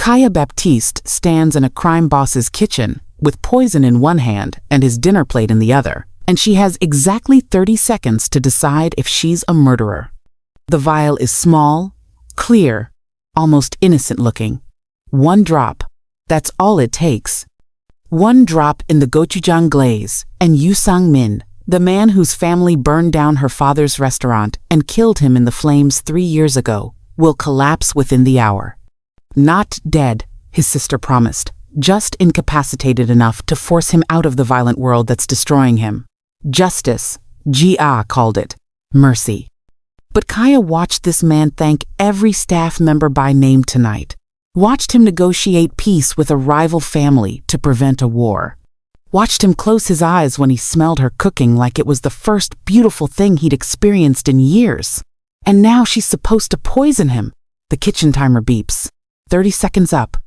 Kaya Baptiste stands in a crime boss's kitchen with poison in one hand and his dinner plate in the other, and she has exactly 30 seconds to decide if she's a murderer. The vial is small, clear, almost innocent looking. One drop. That's all it takes. One drop in the gochujang glaze, and Yoo Sang Min, the man whose family burned down her father's restaurant and killed him in the flames 3 years ago, will collapse within the hour. Not dead, his sister promised, just incapacitated enough to force him out of the violent world that's destroying him. Justice, Gia called it. Mercy. But Kaya watched this man thank every staff member by name tonight. Watched him negotiate peace with a rival family to prevent a war. Watched him close his eyes when he smelled her cooking like it was the first beautiful thing he'd experienced in years. And now she's supposed to poison him. The kitchen timer beeps. 30 seconds up.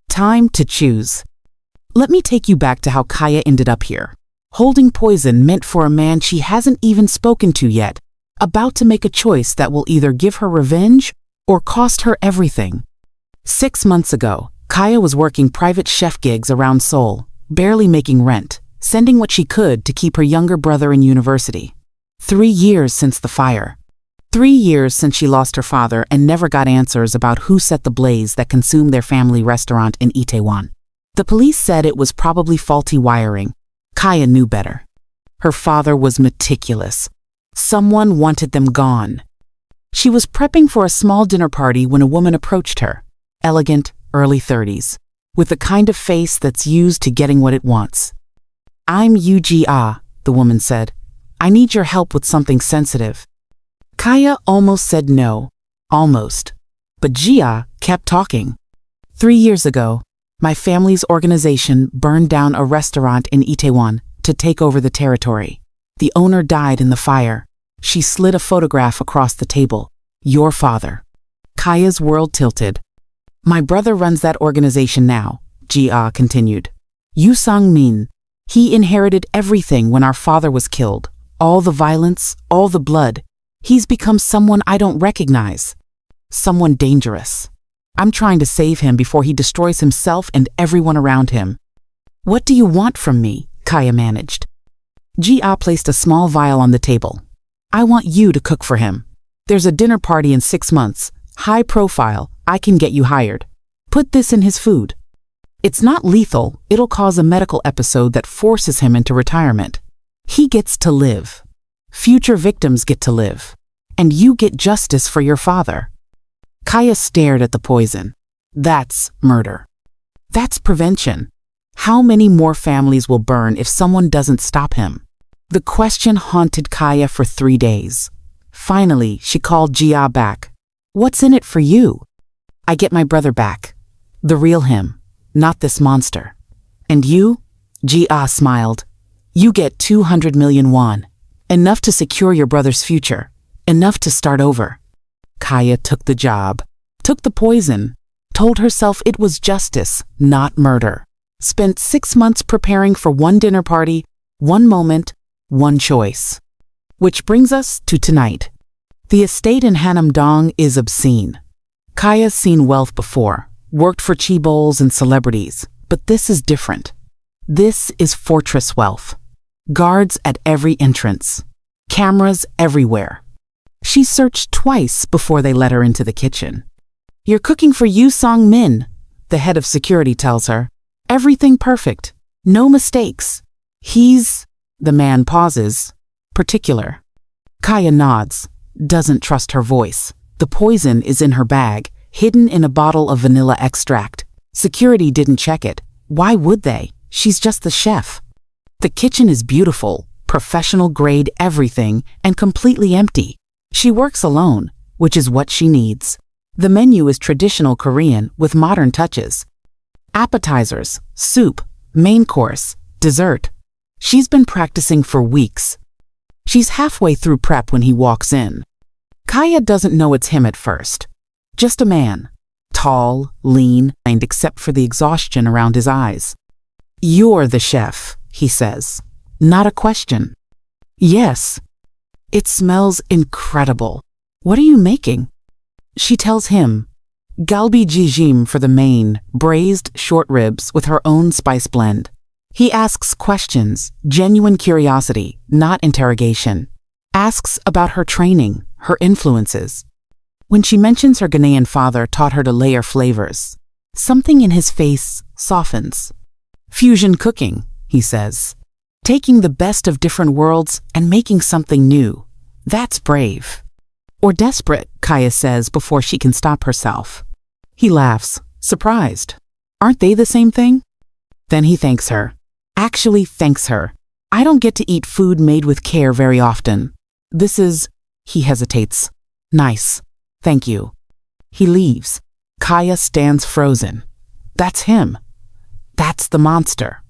Time to choose. Let me take you back to how Kaya ended up here. Holding poison meant for a man she hasn't even spoken to yet, about to make a choice that will either give her revenge or cost her everything. 6 months ago, Kaya was working private chef gigs around Seoul, barely making rent, sending what she could to keep her younger brother in university. 3 years since the fire. 3 years since she lost her father and never got answers about who set the blaze that consumed their family restaurant in Itaewon. The police said it was probably faulty wiring. Kaya knew better. Her father was meticulous. Someone wanted them gone. She was prepping for a small dinner party when a woman approached her, elegant, early 30s, with the kind of face that's used to getting what it wants. "I'm Yoo Gia," the woman said. "I need your help with something sensitive." Kaya almost said no. Almost. But Gia kept talking. 3 years ago, my family's organization burned down a restaurant in Itaewon to take over the territory. The owner died in the fire. She slid a photograph across the table. "Your father." Kaya's world tilted. "My brother runs that organization now," Gia continued. "Yoo Sang Min. He inherited everything when our father was killed. All the violence, all the blood. He's become someone I don't recognize. Someone dangerous. I'm trying to save him before he destroys himself and everyone around him." "What do you want from me?" Kaya managed. Gia placed a small vial on the table. "I want you to cook for him. There's a dinner party in 6 months. High profile. I can get you hired. Put this in his food. It's not lethal. It'll cause a medical episode that forces him into retirement. He gets to live. Future victims get to live. And you get justice for your father." Kaya stared at the poison. That's murder. That's prevention. How many more families will burn if someone doesn't stop him? The question haunted Kaya for 3 days. Finally, she called Gia back. "What's in it for you?" "I get my brother back. The real him, not this monster." "And you?" Gia smiled. "You get 200 million won. Enough to secure your brother's future. Enough to start over." Kaya took the job, took the poison, told herself it was justice, not murder. Spent 6 months preparing for one dinner party, one moment, one choice. Which brings us to tonight. The estate in Hanam-dong is obscene. Kaya's seen wealth before, worked for chaebols and celebrities, but this is different. This is fortress wealth. Guards at every entrance. Cameras everywhere. She searched twice before they let her into the kitchen. "You're cooking for Yoo Sang Min," the head of security tells her. "Everything perfect. No mistakes. He's," the man pauses, "particular." Kaya nods, doesn't trust her voice. The poison is in her bag, hidden in a bottle of vanilla extract. Security didn't check it. Why would they? She's just the chef. The kitchen is beautiful, professional grade everything, and completely empty. She works alone, which is what she needs. The menu is traditional Korean with modern touches. Appetizers, soup, main course, dessert. She's been practicing for weeks. She's halfway through prep when he walks in. Kaya doesn't know it's him at first. Just a man. Tall, lean, and except for the exhaustion around his eyes. "You're the chef," he says. Not a question. "Yes." "It smells incredible. What are you making?" She tells him. galbi jjim for the main, braised short ribs with her own spice blend. He asks questions, genuine curiosity, not interrogation. Asks about her training, her influences. When she mentions her Ghanaian father taught her to layer flavors, something in his face softens. Fusion cooking, he says. Taking the best of different worlds and making something new. That's brave. Or desperate, Kaya says before she can stop herself. He laughs, surprised. Aren't they the same thing? Then he thanks her. Actually thanks her. I don't get to eat food made with care very often. This is, he hesitates. Nice. Thank you. He leaves. Kaya stands frozen. That's him. That's the monster.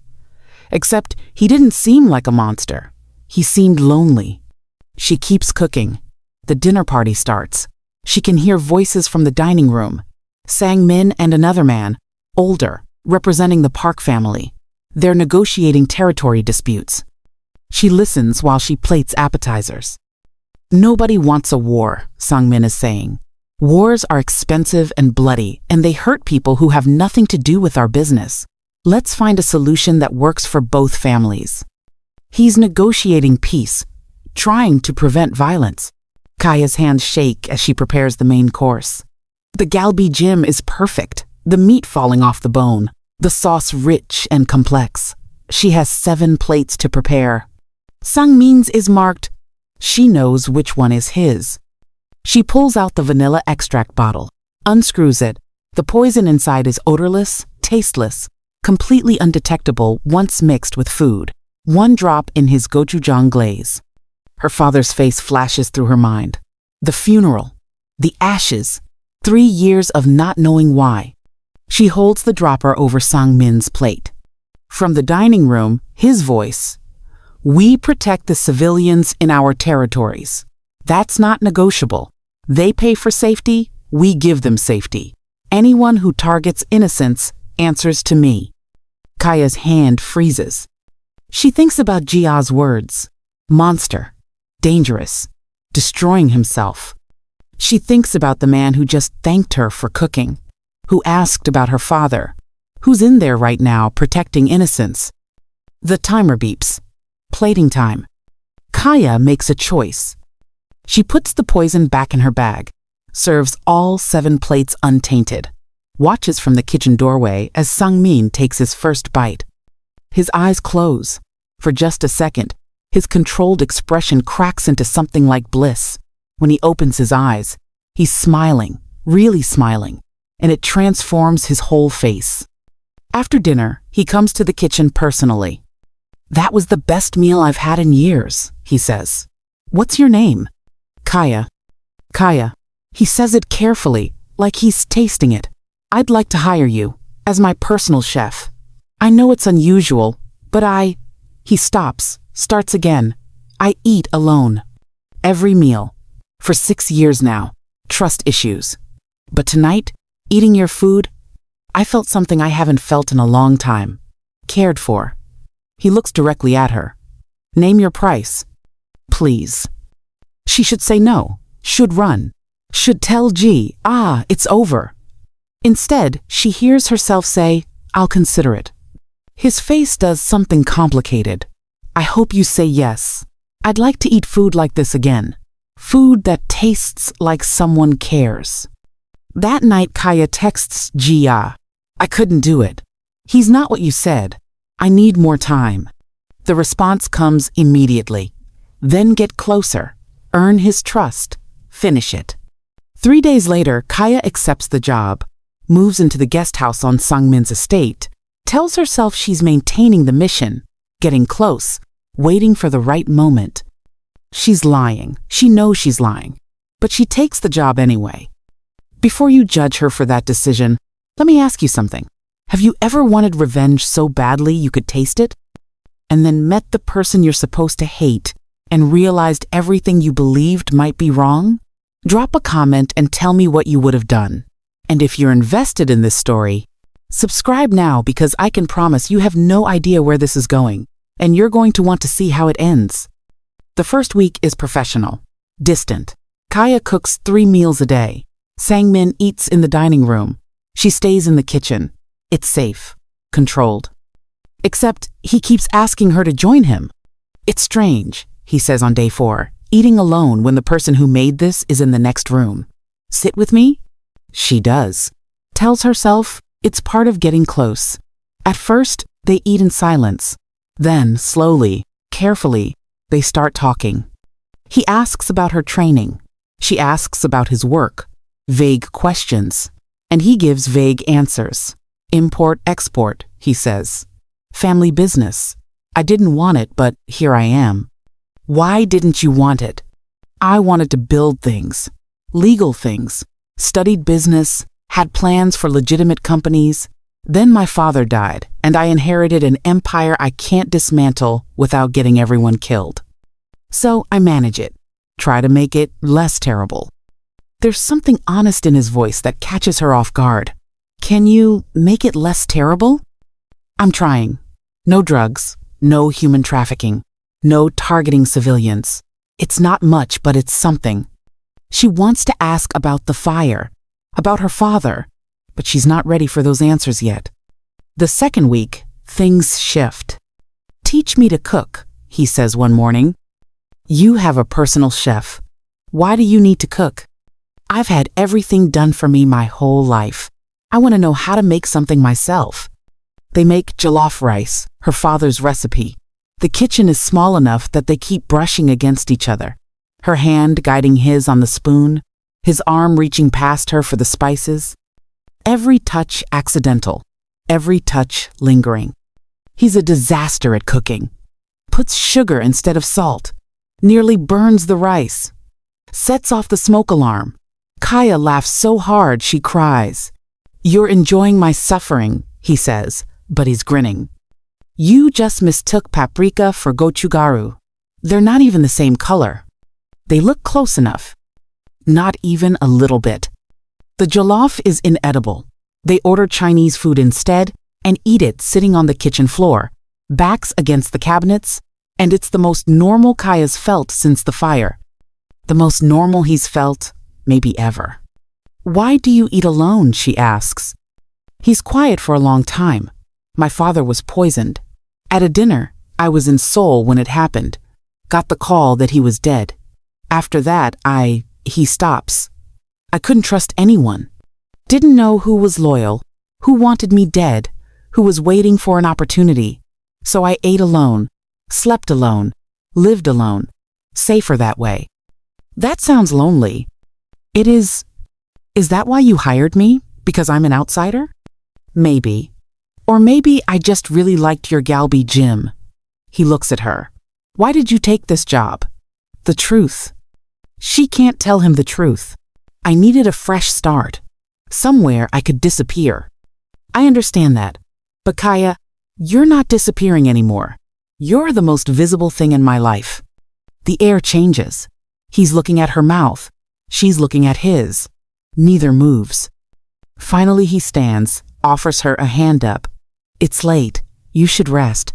Except he didn't seem like a monster. He seemed lonely. She keeps cooking. The dinner party starts. She can hear voices from the dining room. Sang Min and another man, older, representing the Park family. They're negotiating territory disputes. She listens while she plates appetizers. Nobody wants a war, Sang Min is saying. Wars are expensive and bloody, and they hurt people who have nothing to do with our business. Let's find a solution that works for both families. He's negotiating peace, trying to prevent violence. Kaya's hands shake as she prepares the main course. The galbi jjim is perfect, the meat falling off the bone, the sauce rich and complex. She has 7 plates to prepare. Sang Min's is marked. She knows which one is his. She pulls out the vanilla extract bottle, unscrews it. The poison inside is odorless, tasteless, completely undetectable once mixed with food. 1 drop in his gochujang glaze. Her father's face flashes through her mind. The funeral. The ashes. 3 years of not knowing why. She holds the dropper over Sang Min's plate. From the dining room, his voice. We protect the civilians in our territories. That's not negotiable. They pay for safety, we give them safety. Anyone who targets innocents answers to me. Kaya's hand freezes. She thinks about Jia's words. Monster. Dangerous. Destroying himself. She thinks about the man who just thanked her for cooking, who asked about her father, who's in there right now protecting innocents. The timer beeps. Plating time. Kaya makes a choice. She puts the poison back in her bag, serves all 7 plates untainted, watches from the kitchen doorway as Sang Min takes his first bite. His eyes close. For just a second, his controlled expression cracks into something like bliss. When he opens his eyes, he's smiling, really smiling, and it transforms his whole face. After dinner, he comes to the kitchen personally. That was the best meal I've had in years, he says. What's your name? Kaya. Kaya. He says it carefully, like he's tasting it. I'd like to hire you, as my personal chef. I know it's unusual, but He stops, starts again. I eat alone. Every meal. For 6 years now. Trust issues. But tonight, eating your food, I felt something I haven't felt in a long time. Cared for. He looks directly at her. Name your price. Please. She should say no, should run, should tell G, it's over. Instead, she hears herself say, I'll consider it. His face does something complicated. I hope you say yes. I'd like to eat food like this again. Food that tastes like someone cares. That night, Kaya texts Gia. I couldn't do it. He's not what you said. I need more time. The response comes immediately. Then get closer. Earn his trust. Finish it. 3 days later, Kaya accepts the job, moves into the guest house on Sang Min's estate, tells herself she's maintaining the mission, getting close, waiting for the right moment. She's lying. She knows she's lying. But she takes the job anyway. Before you judge her for that decision, let me ask you something. Have you ever wanted revenge so badly you could taste it? And then met the person you're supposed to hate and realized everything you believed might be wrong? Drop a comment and tell me what you would have done. And if you're invested in this story, subscribe now because I can promise you have no idea where this is going, and you're going to want to see how it ends. The first week is professional, distant. Kaya cooks 3 meals a day. Sang Min eats in the dining room. She stays in the kitchen. It's safe, controlled. Except he keeps asking her to join him. It's strange, he says on day 4, eating alone when the person who made this is in the next room. Sit with me? She does. Tells herself it's part of getting close. At first, they eat in silence. Then, slowly, carefully, they start talking. He asks about her training. She asks about his work. Vague questions. And he gives vague answers. Import-export, he says. Family business. I didn't want it, but here I am. Why didn't you want it? I wanted to build things. Legal things. Studied business. Had plans for legitimate companies. Then my father died, and I inherited an empire I can't dismantle without getting everyone killed. So I manage it. Try to make it less terrible. There's something honest in his voice that catches her off guard. Can you make it less terrible? I'm trying. No drugs, no human trafficking, no targeting civilians. It's not much, but it's something. She wants to ask about the fire, about her father, but she's not ready for those answers yet. The second week, things shift. Teach me to cook, he says one morning. You have a personal chef. Why do you need to cook? I've had everything done for me my whole life. I want to know how to make something myself. They make jollof rice, her father's recipe. The kitchen is small enough that they keep brushing against each other. Her hand guiding his on the spoon, his arm reaching past her for the spices. Every touch accidental, every touch lingering. He's a disaster at cooking. Puts sugar instead of salt. Nearly burns the rice. Sets off the smoke alarm. Kaya laughs so hard she cries. You're enjoying my suffering, he says, but he's grinning. You just mistook paprika for gochugaru. They're not even the same color. They look close enough. Not even a little bit. The jollof is inedible. They order Chinese food instead and eat it sitting on the kitchen floor, backs against the cabinets, and it's the most normal Kaya's felt since the fire. The most normal he's felt, maybe ever. Why do you eat alone, she asks. He's quiet for a long time. My father was poisoned. At a dinner, I was in Seoul when it happened. Got the call that he was dead. After that, he stops. I couldn't trust anyone. Didn't know who was loyal, who wanted me dead, who was waiting for an opportunity. So I ate alone, slept alone, lived alone. Safer that way. That sounds lonely. It is. Is that why you hired me? Because I'm an outsider? Maybe. Or maybe I just really liked your Galbi gym. He looks at her. Why did you take this job? The truth. She can't tell him the truth. I needed a fresh start. Somewhere I could disappear. I understand that. But Kaya, you're not disappearing anymore. You're the most visible thing in my life. The air changes. He's looking at her mouth. She's looking at his. Neither moves. Finally he stands, offers her a hand up. It's late. You should rest.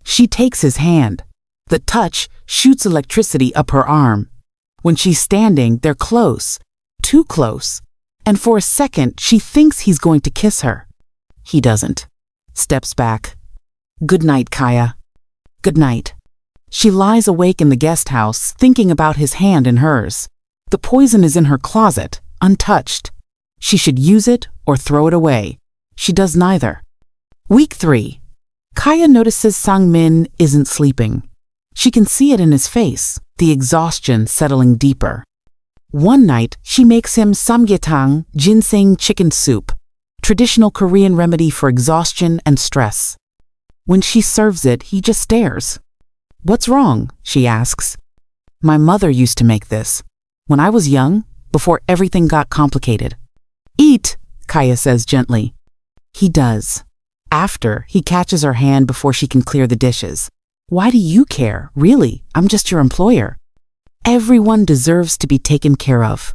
She takes his hand. The touch shoots electricity up her arm. When she's standing, they're close. Too close. And for a second, she thinks he's going to kiss her. He doesn't. Steps back. Good night, Kaya. Good night. She lies awake in the guest house, thinking about his hand in hers. The poison is in her closet, untouched. She should use it or throw it away. She does neither. Week 3. Kaya notices Sang Min isn't sleeping. She can see it in his face, the exhaustion settling deeper. One night, she makes him samgyetang, ginseng chicken soup, traditional Korean remedy for exhaustion and stress. When she serves it, he just stares. What's wrong? She asks. My mother used to make this. When I was young, before everything got complicated. Eat, Kaya says gently. He does. After, he catches her hand before she can clear the dishes. Why do you care? Really, I'm just your employer. Everyone deserves to be taken care of.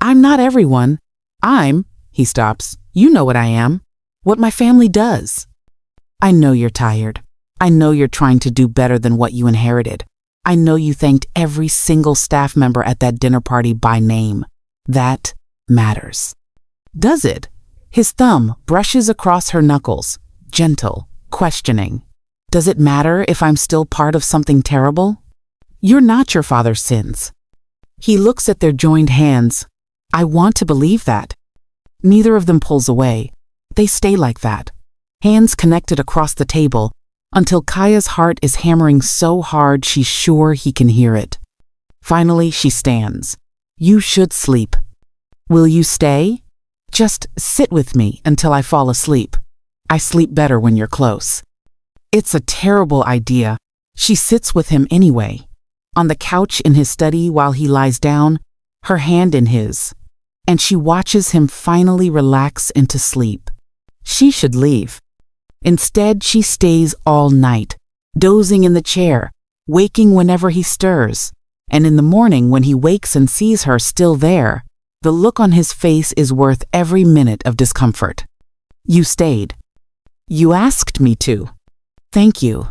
I'm not everyone. He stops. You know what I am. What my family does. I know you're tired. I know you're trying to do better than what you inherited. I know you thanked every single staff member at that dinner party by name. That matters. Does it? His thumb brushes across her knuckles, gentle, questioning. Does it matter if I'm still part of something terrible? You're not your father's sins. He looks at their joined hands. I want to believe that. Neither of them pulls away. They stay like that, hands connected across the table, until Kaya's heart is hammering so hard she's sure he can hear it. Finally, she stands. You should sleep. Will you stay? Just sit with me until I fall asleep. I sleep better when you're close. It's a terrible idea. She sits with him anyway, on the couch in his study while he lies down, her hand in his, and she watches him finally relax into sleep. She should leave. Instead, she stays all night, dozing in the chair, waking whenever he stirs, and in the morning when he wakes and sees her still there, the look on his face is worth every minute of discomfort. You stayed. You asked me to. Thank you.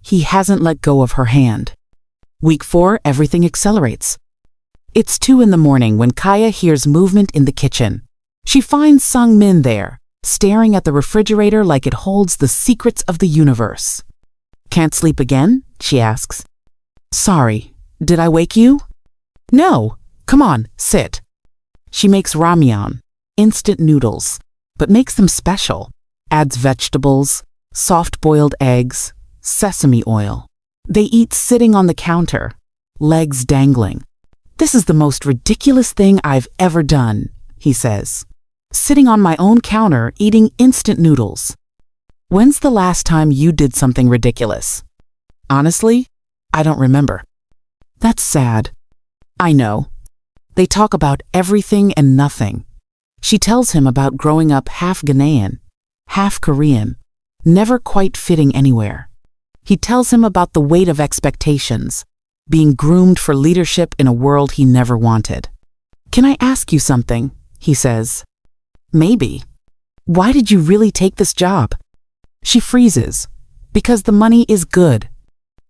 He hasn't let go of her hand. Week 4, everything accelerates. It's 2 in the morning when Kaya hears movement in the kitchen. She finds Sang Min there, staring at the refrigerator like it holds the secrets of the universe. Can't sleep again? She asks. Sorry, did I wake you? No, come on, sit. She makes ramyeon, instant noodles, but makes them special. Adds vegetables, soft-boiled eggs, sesame oil. They eat sitting on the counter, legs dangling. This is the most ridiculous thing I've ever done, he says. Sitting on my own counter eating instant noodles. When's the last time you did something ridiculous? Honestly, I don't remember. That's sad. I know. They talk about everything and nothing. She tells him about growing up half Ghanaian, half Korean, never quite fitting anywhere. He tells him about the weight of expectations, being groomed for leadership in a world he never wanted. Can I ask you something? He says. Maybe. Why did you really take this job? She freezes. Because the money is good.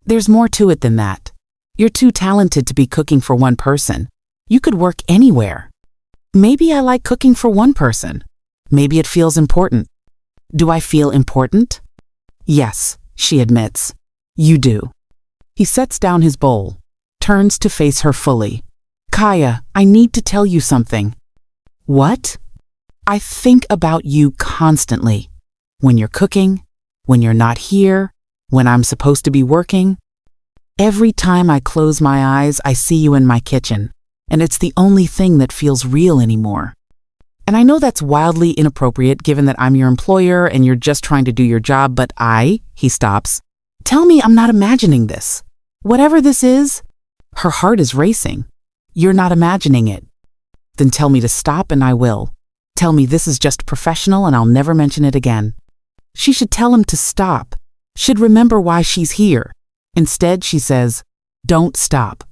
There's more to it than that. You're too talented to be cooking for one person. You could work anywhere. Maybe I like cooking for one person. Maybe it feels important. Do I feel important? Yes, she admits. You do. He sets down his bowl, turns to face her fully. Kaya, I need to tell you something. What? I think about you constantly. When you're cooking, when you're not here, when I'm supposed to be working. Every time I close my eyes, I see you in my kitchen, and it's the only thing that feels real anymore. And I know that's wildly inappropriate given that I'm your employer and you're just trying to do your job, but he stops. Tell me I'm not imagining this. Whatever this is, her heart is racing. You're not imagining it. Then tell me to stop and I will. Tell me this is just professional and I'll never mention it again. She should tell him to stop, should remember why she's here. Instead, she says, don't stop.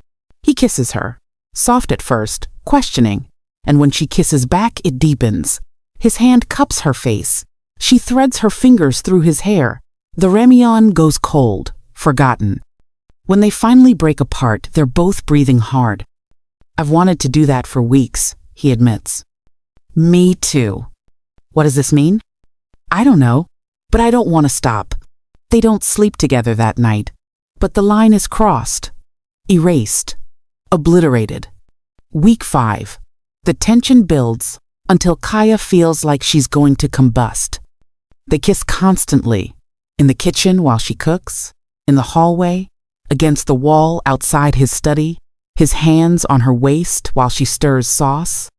He kisses her, soft at first, questioning, and when she kisses back, it deepens. His hand cups her face. She threads her fingers through his hair. The ramyeon goes cold, forgotten. When they finally break apart, they're both breathing hard. I've wanted to do that for weeks, he admits. Me too. What does this mean? I don't know, but I don't want to stop. They don't sleep together that night, but the line is crossed, erased, obliterated. Week 5. The tension builds until Kaya feels like she's going to combust. They kiss constantly, in the kitchen while she cooks, in the hallway, against the wall outside his study, his hands on her waist while she stirs sauce,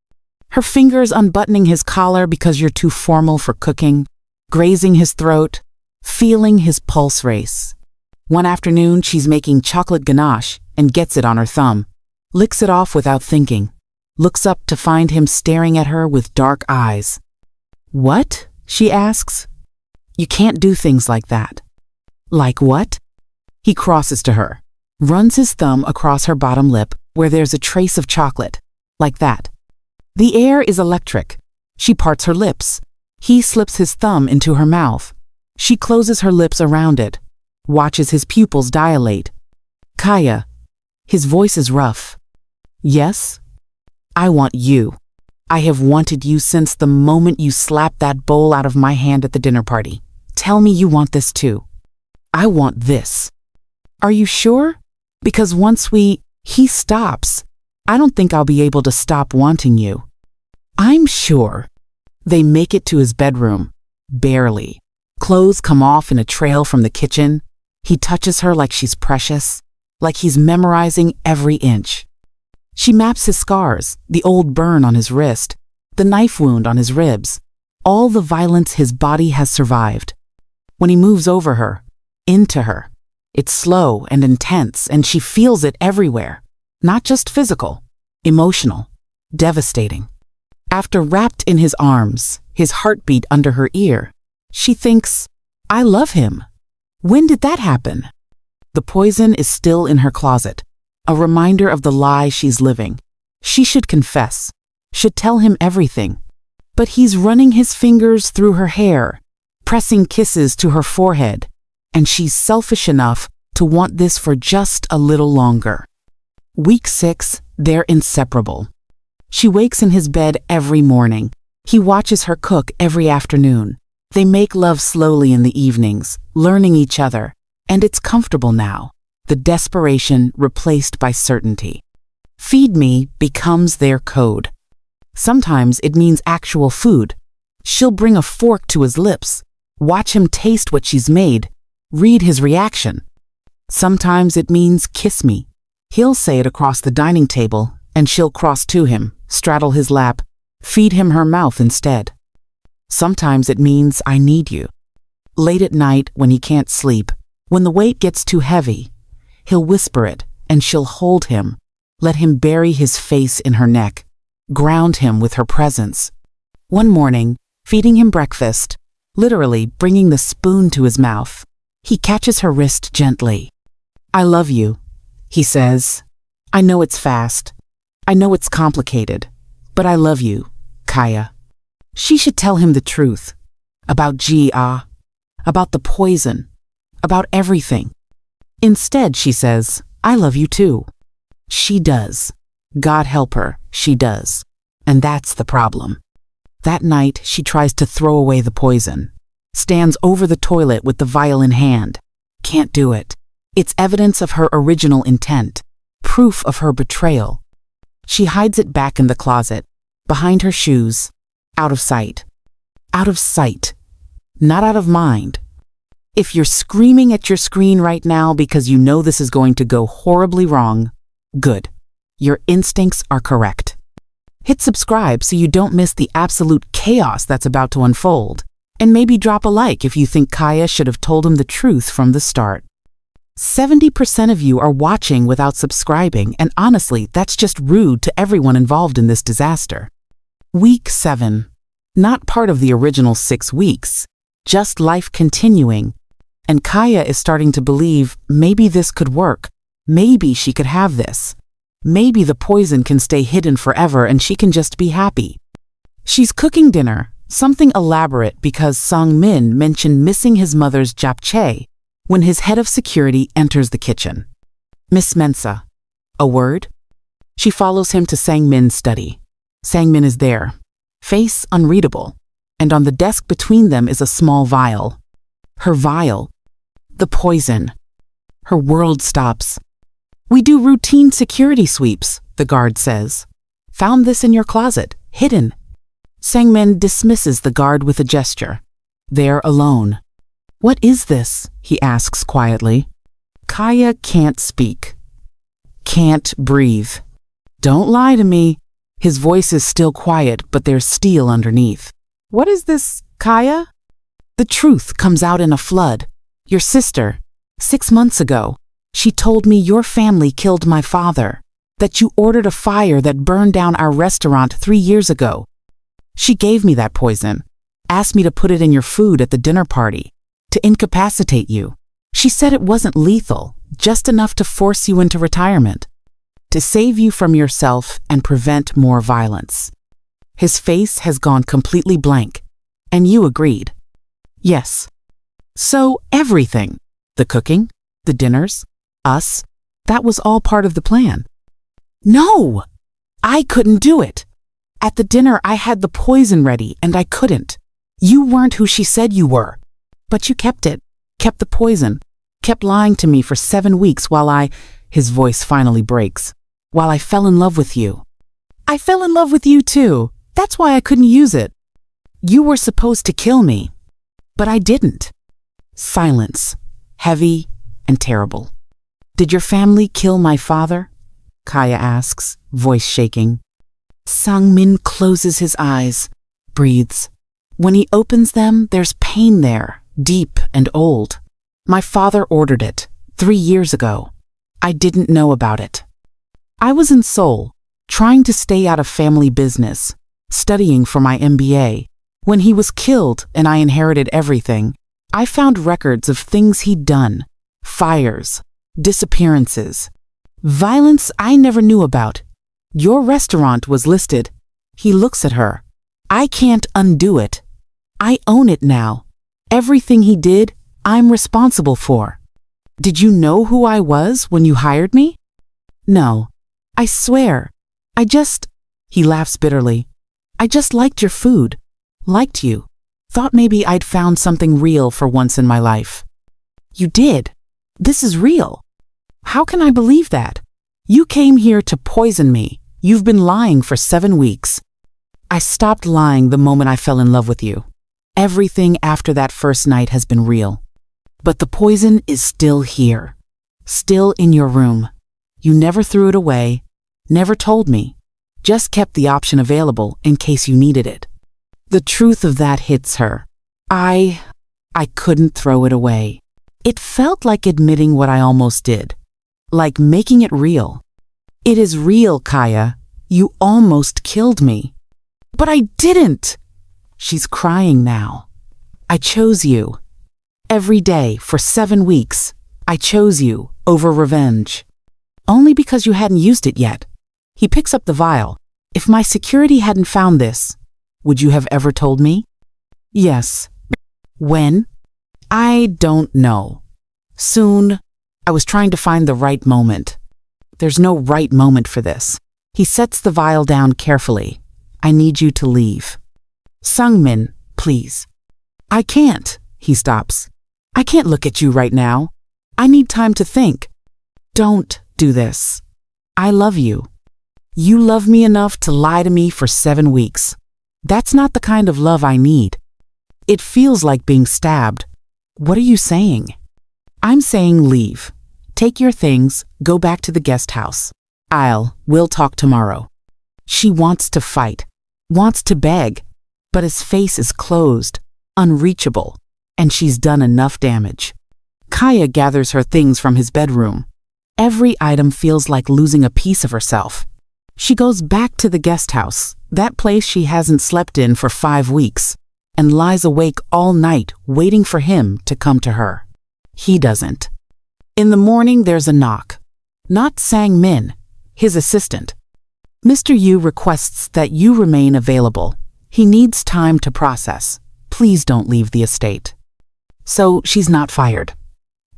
her fingers unbuttoning his collar because you're too formal for cooking, grazing his throat, feeling his pulse race. One afternoon, she's making chocolate ganache and gets it on her thumb, licks it off without thinking, looks up to find him staring at her with dark eyes. What? She asks. You can't do things like that. Like what? He crosses to her, runs his thumb across her bottom lip where there's a trace of chocolate, like that. The air is electric. She parts her lips. He slips his thumb into her mouth. She closes her lips around it, watches his pupils dilate. Kaya. His voice is rough. Yes? I want you. I have wanted you since the moment you slapped that bowl out of my hand at the dinner party. Tell me you want this too. I want this. Are you sure? Because once he stops, I don't think I'll be able to stop wanting you. I'm sure. They make it to his bedroom. Barely. Clothes come off in a trail from the kitchen. He touches her like she's precious, like he's memorizing every inch. She maps his scars, the old burn on his wrist, the knife wound on his ribs, all the violence his body has survived. When he moves over her, into her, it's slow and intense, and she feels it everywhere. Not just physical, emotional, devastating. After wrapped in his arms, his heartbeat under her ear, she thinks, I love him. When did that happen? The poison is still in her closet, a reminder of the lie she's living. She should confess, should tell him everything. But he's running his fingers through her hair, pressing kisses to her forehead, and she's selfish enough to want this for just a little longer. Week 6, they're inseparable. She wakes in his bed every morning. He watches her cook every afternoon. They make love slowly in the evenings, learning each other, and it's comfortable now. The desperation replaced by certainty. Feed me becomes their code. Sometimes it means actual food. She'll bring a fork to his lips, watch him taste what she's made, read his reaction. Sometimes it means kiss me. He'll say it across the dining table, and she'll cross to him, straddle his lap, feed him her mouth instead. Sometimes it means I need you. Late at night when he can't sleep, when the weight gets too heavy, he'll whisper it, and she'll hold him, let him bury his face in her neck, ground him with her presence. One morning, feeding him breakfast, literally bringing the spoon to his mouth, he catches her wrist gently. I love you, he says. I know it's fast. I know it's complicated, but I love you, Kaya. She should tell him the truth. About Gia, about the poison, about everything. Instead, she says, I love you too. She does. God help her, she does. And that's the problem. That night, she tries to throw away the poison. Stands over the toilet with the vial in hand. Can't do it. It's evidence of her original intent. Proof of her betrayal. She hides it back in the closet, behind her shoes, out of sight. Out of sight. Not out of mind. If you're screaming at your screen right now because you know this is going to go horribly wrong, good. Your instincts are correct. Hit subscribe so you don't miss the absolute chaos that's about to unfold. And maybe drop a like if you think Kaya should have told him the truth from the start. 70% of you are watching without subscribing, and honestly, that's just rude to everyone involved in this disaster. Week 7. Not part of the original 6 weeks, just life continuing. And Kaya is starting to believe maybe this could work. Maybe she could have this. Maybe the poison can stay hidden forever and she can just be happy. She's cooking dinner, something elaborate because Sang Min mentioned missing his mother's japchae when his head of security enters the kitchen. Miss Mensa. A word? She follows him to Sang Min's study. Sang Min is there, face unreadable, and on the desk between them is a small vial. Her vial. The poison. Her world stops. We do routine security sweeps, the guard says. Found this in your closet, hidden. Sang Min dismisses the guard with a gesture. They're alone. What is this? He asks quietly. Kaya can't speak. Can't breathe. Don't lie to me. His voice is still quiet, but there's steel underneath. What is this, Kaya? The truth comes out in a flood. Your sister, 6 months ago, she told me your family killed my father, that you ordered a fire that burned down our restaurant 3 years ago. She gave me that poison, asked me to put it in your food at the dinner party, to incapacitate you. She said it wasn't lethal, just enough to force you into retirement, to save you from yourself and prevent more violence. His face has gone completely blank, and you agreed. Yes. So everything, the cooking, the dinners, us, that was all part of the plan. No! I couldn't do it. At the dinner, I had the poison ready and I couldn't. You weren't who she said you were. But you kept it, kept the poison, kept lying to me for 7 weeks while his voice finally breaks, while I fell in love with you. I fell in love with you too. That's why I couldn't use it. You were supposed to kill me, but I didn't. Silence, heavy and terrible. Did your family kill my father? Kaya asks, voice shaking. Sang Min closes his eyes, breathes. When he opens them, there's pain there, deep and old. My father ordered it 3 years ago. I didn't know about it. I was in Seoul, trying to stay out of family business, studying for my MBA. When he was killed and I inherited everything, I found records of things he'd done, fires, disappearances, violence I never knew about. Your restaurant was listed. He looks at her. I can't undo it. I own it now. Everything he did, I'm responsible for. Did you know who I was when you hired me? No. I swear. He laughs bitterly. I just liked your food. Liked you. Thought maybe I'd found something real for once in my life. You did. This is real. How can I believe that? You came here to poison me. You've been lying for 7 weeks. I stopped lying the moment I fell in love with you. Everything after that first night has been real. But the poison is still here. Still in your room. You never threw it away. Never told me. Just kept the option available in case you needed it. The truth of that hits her. I couldn't throw it away. It felt like admitting what I almost did. Like making it real. It is real, Kaya. You almost killed me. But I didn't. She's crying now. I chose you. Every day for 7 weeks, I chose you over revenge. Only because you hadn't used it yet. He picks up the vial. If my security hadn't found this, would you have ever told me? Yes. When? I don't know. Soon. I was trying to find the right moment. There's no right moment for this. He sets the vial down carefully. I need you to leave. Sang Min, please. I can't. He stops. I can't look at you right now. I need time to think. Don't do this. I love you. You love me enough to lie to me for 7 weeks. That's not the kind of love I need. It feels like being stabbed. What are you saying? I'm saying leave. Take your things, go back to the guest house. We'll talk tomorrow. She wants to fight, wants to beg, but his face is closed, unreachable, and she's done enough damage. Kaya gathers her things from his bedroom. Every item feels like losing a piece of herself. She goes back to the guest house, that place she hasn't slept in for 5 weeks, and lies awake all night waiting for him to come to her. He doesn't. In the morning, there's a knock. Not Sang Min, his assistant. Mr. Yoo requests that you remain available. He needs time to process. Please don't leave the estate. So she's not fired.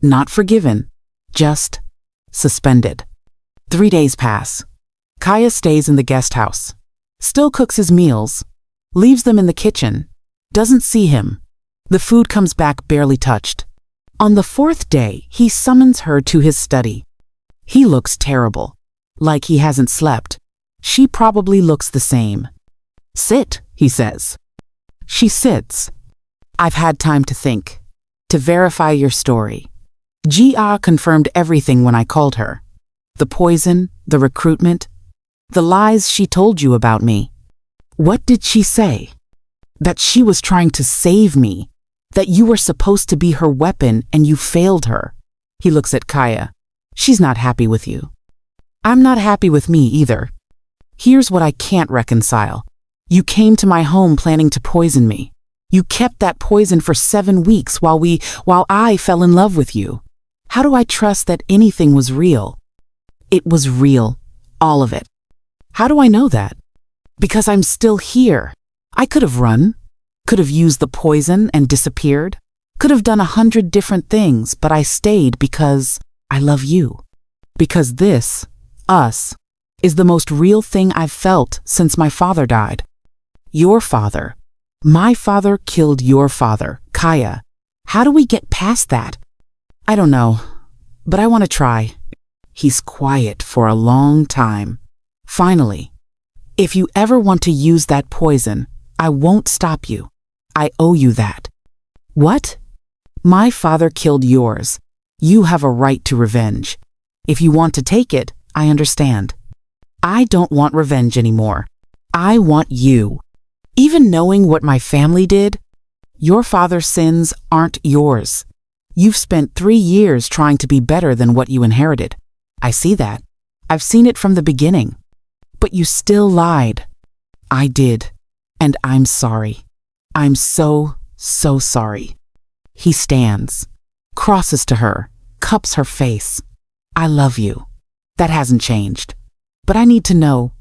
Not forgiven. Just suspended. 3 days pass. Kaya stays in the guest house. Still cooks his meals. Leaves them in the kitchen. Doesn't see him. The food comes back barely touched. On the 4th day, he summons her to his study. He looks terrible. Like he hasn't slept. She probably looks the same. Sit, he says. She sits. I've had time to think. To verify your story. Gia confirmed everything when I called her. The poison, the recruitment, the lies she told you about me. What did she say? That she was trying to save me. That you were supposed to be her weapon and you failed her. He looks at Kaya. She's not happy with you. I'm not happy with me either. Here's what I can't reconcile. You came to my home planning to poison me. You kept that poison for 7 weeks while I fell in love with you. How do I trust that anything was real? It was real. All of it. How do I know that? Because I'm still here. I could have run. Could have used the poison and disappeared. Could have done 100 different things, but I stayed because I love you. Because this, us, is the most real thing I've felt since my father died. Your father. My father killed your father, Kaya. How do we get past that? I don't know, but I want to try. He's quiet for a long time. Finally, if you ever want to use that poison, I won't stop you. I owe you that. What? My father killed yours. You have a right to revenge. If you want to take it, I understand. I don't want revenge anymore. I want you. Even knowing what my family did, your father's sins aren't yours. You've spent 3 years trying to be better than what you inherited. I see that. I've seen it from the beginning. But you still lied. I did. And I'm sorry. I'm so sorry. He stands, crosses to her, cups her face. I love you. That hasn't changed. But I need to know,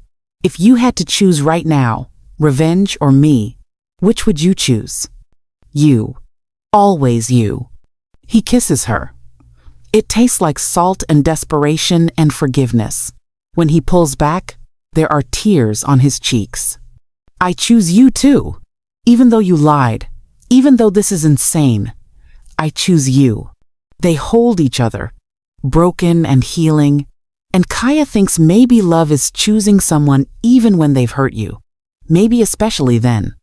if you had to choose right now, revenge or me, which would you choose? You. Always you. He kisses her. It tastes like salt and desperation and forgiveness. When he pulls back, there are tears on his cheeks. I choose you too. Even though you lied, even though this is insane, I choose you. They hold each other, broken and healing, and Kaya thinks maybe love is choosing someone even when they've hurt you. Maybe especially then.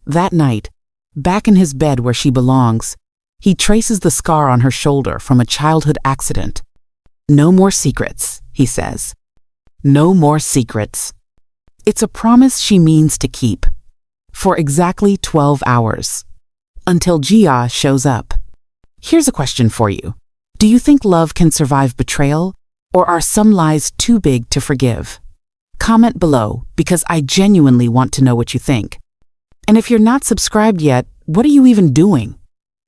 That night, back in his bed where she belongs, he traces the scar on her shoulder from a childhood accident. No more secrets, he says. No more secrets. It's a promise she means to keep. For exactly 12 hours. Until Jia shows up. Here's a question for you. Do you think love can survive betrayal, or are some lies too big to forgive? Comment below, because I genuinely want to know what you think. And if you're not subscribed yet, what are you even doing?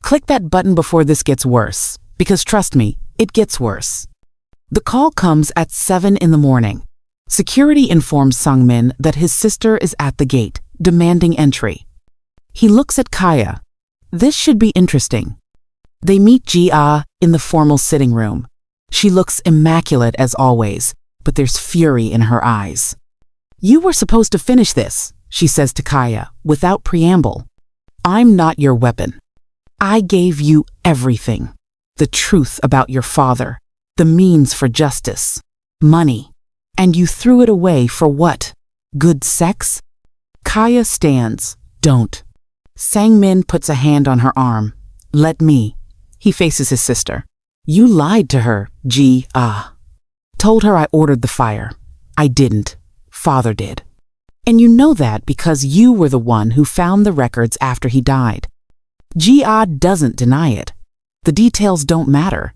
Click that button before this gets worse, because trust me, it gets worse. The call comes at 7 in the morning. Security informs Sang Min that his sister is at the gate, demanding entry. He looks at Kaya. This should be interesting. They meet Jia in the formal sitting room. She looks immaculate as always, but there's fury in her eyes. You were supposed to finish this, she says to Kaya, without preamble. I'm not your weapon. I gave you everything. The truth about your father, the means for justice, money. And you threw it away for what? Good sex? Kaya stands. Don't. Sang Min puts a hand on her arm. Let me. He faces his sister. You lied to her, Ji-ah. Told her I ordered the fire. I didn't. Father did. And you know that because you were the one who found the records after he died. Ji-ah doesn't deny it. The details don't matter.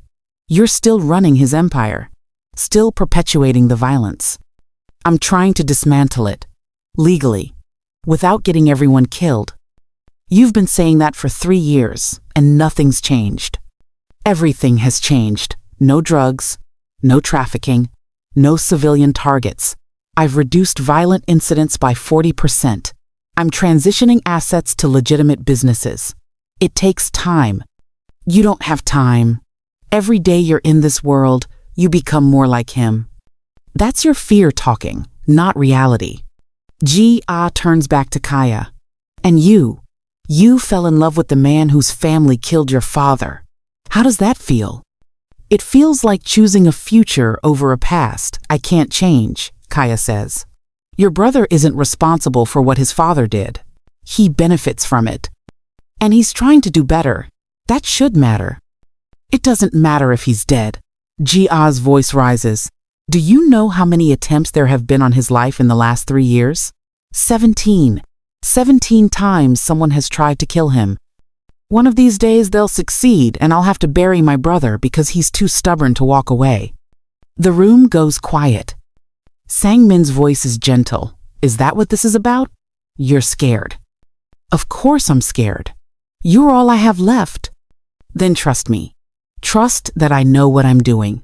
You're still running his empire. Still perpetuating the violence. I'm trying to dismantle it. Legally. Without getting everyone killed. You've been saying that for 3 years, and nothing's changed. Everything has changed. No drugs, no trafficking, no civilian targets. I've reduced violent incidents by 40%. I'm transitioning assets to legitimate businesses. It takes time. You don't have time. Every day you're in this world, you become more like him. That's your fear talking, not reality. Ji-ah turns back to Kaya. And you fell in love with the man whose family killed your father. How does that feel? It feels like choosing a future over a past I can't change, Kaya says. Your brother isn't responsible for what his father did. He benefits from it. And he's trying to do better. That should matter. It doesn't matter if he's dead. Ji-ah's voice rises. Do you know how many attempts there have been on his life in the last 3 years? 17. 17 times someone has tried to kill him. One of these days they'll succeed and I'll have to bury my brother because he's too stubborn to walk away. The room goes quiet. Sang Min's voice is gentle. Is that what this is about? You're scared. Of course I'm scared. You're all I have left. Then trust me. Trust that I know what I'm doing.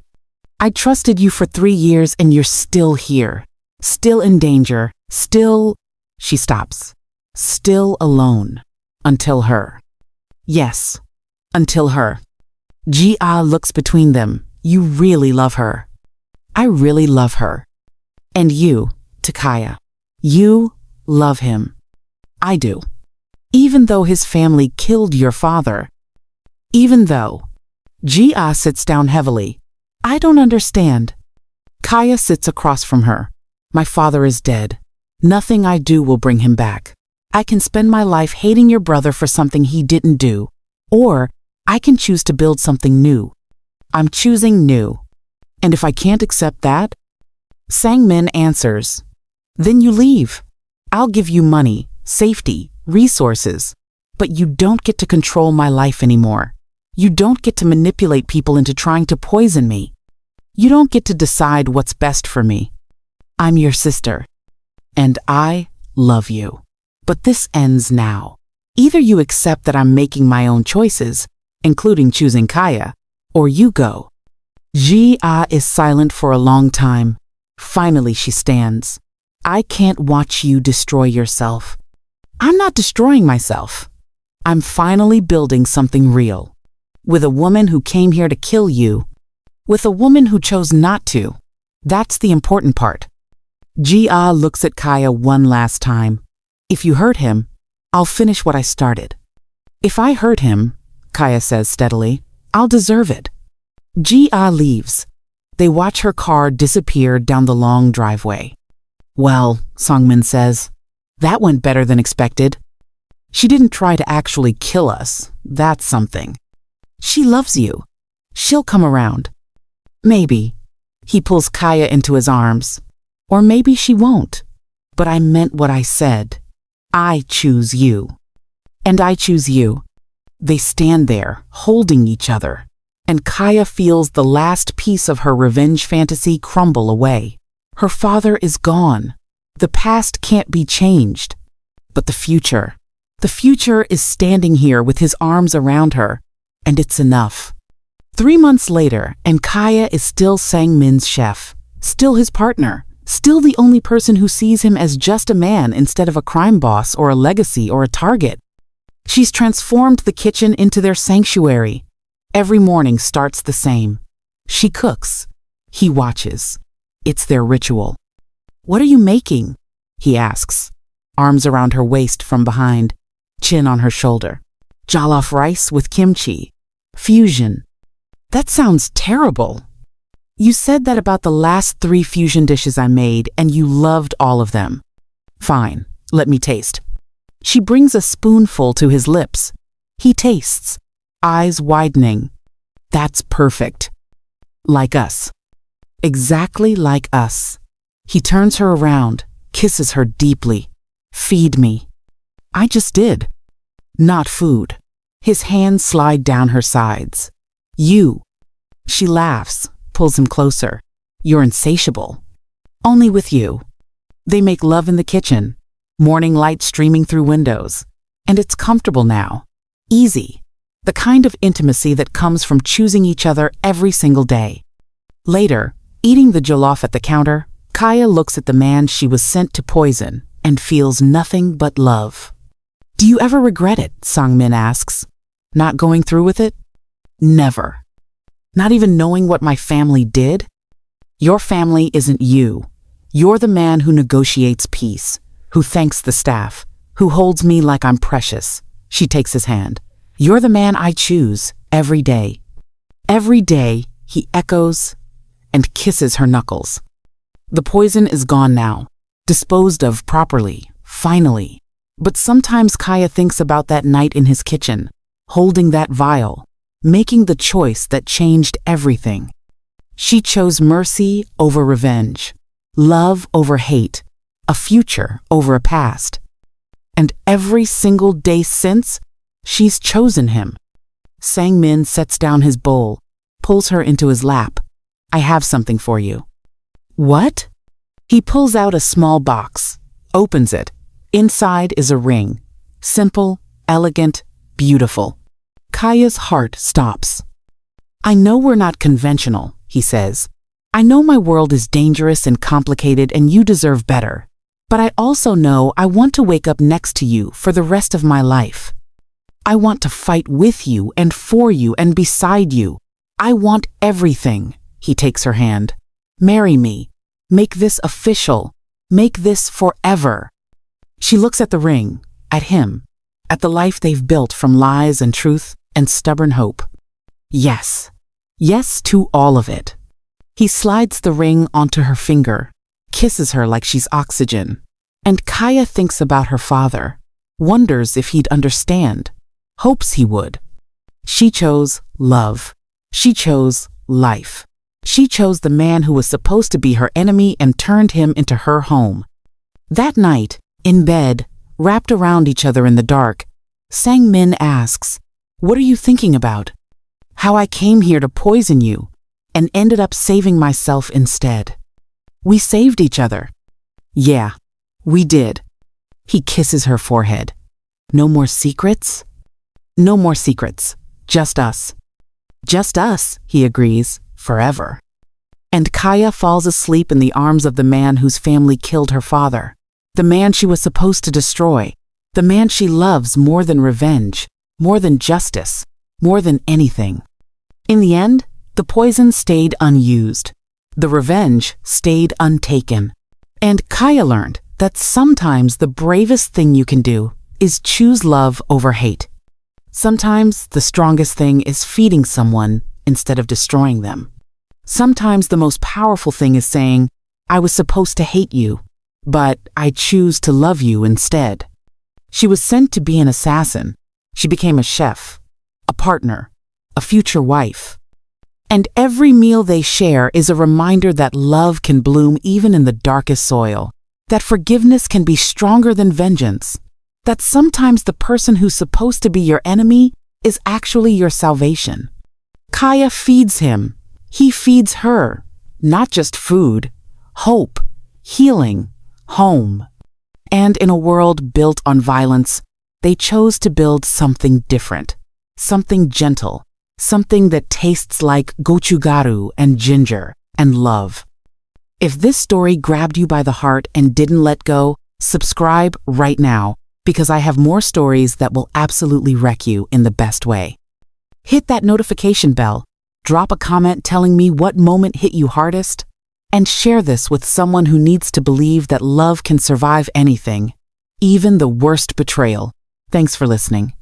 I trusted you for 3 years and you're still here. Still in danger. Still... She stops. Still alone. Until her. Yes. Until her. Ji-ah looks between them. You really love her. I really love her. And you, to Kaya. You love him. I do. Even though his family killed your father. Even though. Ji-ah sits down heavily. I don't understand. Kaya sits across from her. My father is dead. Nothing I do will bring him back. I can spend my life hating your brother for something he didn't do. Or I can choose to build something new. I'm choosing new. And if I can't accept that? Sang Min answers. Then you leave. I'll give you money, safety, resources. But you don't get to control my life anymore. You don't get to manipulate people into trying to poison me. You don't get to decide what's best for me. I'm your sister. And I love you. But this ends now. Either you accept that I'm making my own choices, including choosing Kaya, or you go. Ji-ah is silent for a long time. Finally she stands. I can't watch you destroy yourself. I'm not destroying myself. I'm finally building something real. With a woman who came here to kill you. With a woman who chose not to. That's the important part. Ji-ah looks at Kaya one last time. If you hurt him, I'll finish what I started. If I hurt him, Kaya says steadily, I'll deserve it. Ji-ah leaves. They watch her car disappear down the long driveway. Well, Sang Min says, that went better than expected. She didn't try to actually kill us. That's something. She loves you. She'll come around. Maybe. He pulls Kaya into his arms. Or maybe she won't. But I meant what I said. I choose you. And I choose you. They stand there, holding each other. And Kaya feels the last piece of her revenge fantasy crumble away. Her father is gone. The past can't be changed. But the future is standing here with his arms around her. And it's enough. 3 months later, and Kaya is still Sang Min's chef, still his partner, still the only person who sees him as just a man instead of a crime boss or a legacy or a target. She's transformed the kitchen into their sanctuary. Every morning starts the same. She cooks. He watches. It's their ritual. What are you making? He asks, arms around her waist from behind, chin on her shoulder. Jollof rice with kimchi. Fusion. That sounds terrible. You said that about the last 3 fusion dishes I made, and you loved all of them. Fine, let me taste. She brings a spoonful to his lips. He tastes, eyes widening. That's perfect. Like us. Exactly like us. He turns her around, kisses her deeply. Feed me. I just did. Not food. His hands slide down her sides. You. She laughs, pulls him closer. You're insatiable. Only with you. They make love in the kitchen, morning light streaming through windows. And it's comfortable now. Easy. The kind of intimacy that comes from choosing each other every single day. Later, eating the jollof at the counter, Kaya looks at the man she was sent to poison and feels nothing but love. Do you ever regret it? Sang Min asks. Not going through with it? Never. Not even knowing what my family did? Your family isn't you. You're the man who negotiates peace, who thanks the staff, who holds me like I'm precious. She takes his hand. You're the man I choose every day. Every day, he echoes and kisses her knuckles. The poison is gone now, disposed of properly, finally. But sometimes Kaya thinks about that night in his kitchen, holding that vial, making the choice that changed everything. She chose mercy over revenge, love over hate, a future over a past. And every single day since, she's chosen him. Sang Min sets down his bowl, pulls her into his lap. I have something for you. What? He pulls out a small box, opens it. Inside is a ring. Simple, elegant, beautiful. Kaya's heart stops. I know we're not conventional, he says. I know my world is dangerous and complicated and you deserve better. But I also know I want to wake up next to you for the rest of my life. I want to fight with you and for you and beside you. I want everything. He takes her hand. Marry me. Make this official. Make this forever. She looks at the ring, at him, at the life they've built from lies and truth and stubborn hope. Yes. Yes to all of it. He slides the ring onto her finger, kisses her like she's oxygen. And Kaya thinks about her father, wonders if he'd understand, hopes he would. She chose love. She chose life. She chose the man who was supposed to be her enemy and turned him into her home. That night, in bed, wrapped around each other in the dark, Sang Min asks, "What are you thinking about?" "How I came here to poison you and ended up saving myself instead." "We saved each other." "Yeah, we did." He kisses her forehead. "No more secrets?" "No more secrets. Just us." "Just us," he agrees, "forever." And Kaya falls asleep in the arms of the man whose family killed her father, the man she was supposed to destroy, the man she loves more than revenge, more than justice, more than anything. In the end, the poison stayed unused. The revenge stayed untaken. And Kaya learned that sometimes the bravest thing you can do is choose love over hate. Sometimes the strongest thing is feeding someone instead of destroying them. Sometimes the most powerful thing is saying, "I was supposed to hate you, but I choose to love you instead." She was sent to be an assassin. She became a chef, a partner, a future wife. And every meal they share is a reminder that love can bloom even in the darkest soil, that forgiveness can be stronger than vengeance, that sometimes the person who's supposed to be your enemy is actually your salvation. Kaya feeds him. He feeds her. Not just food, hope, healing, home. And in a world built on violence, they chose to build something different, something gentle, something that tastes like gochugaru and ginger and love. If this story grabbed you by the heart and didn't let go, subscribe right now, because I have more stories that will absolutely wreck you in the best way. Hit that notification bell, drop a comment telling me what moment hit you hardest, and share this with someone who needs to believe that love can survive anything, even the worst betrayal. Thanks for listening.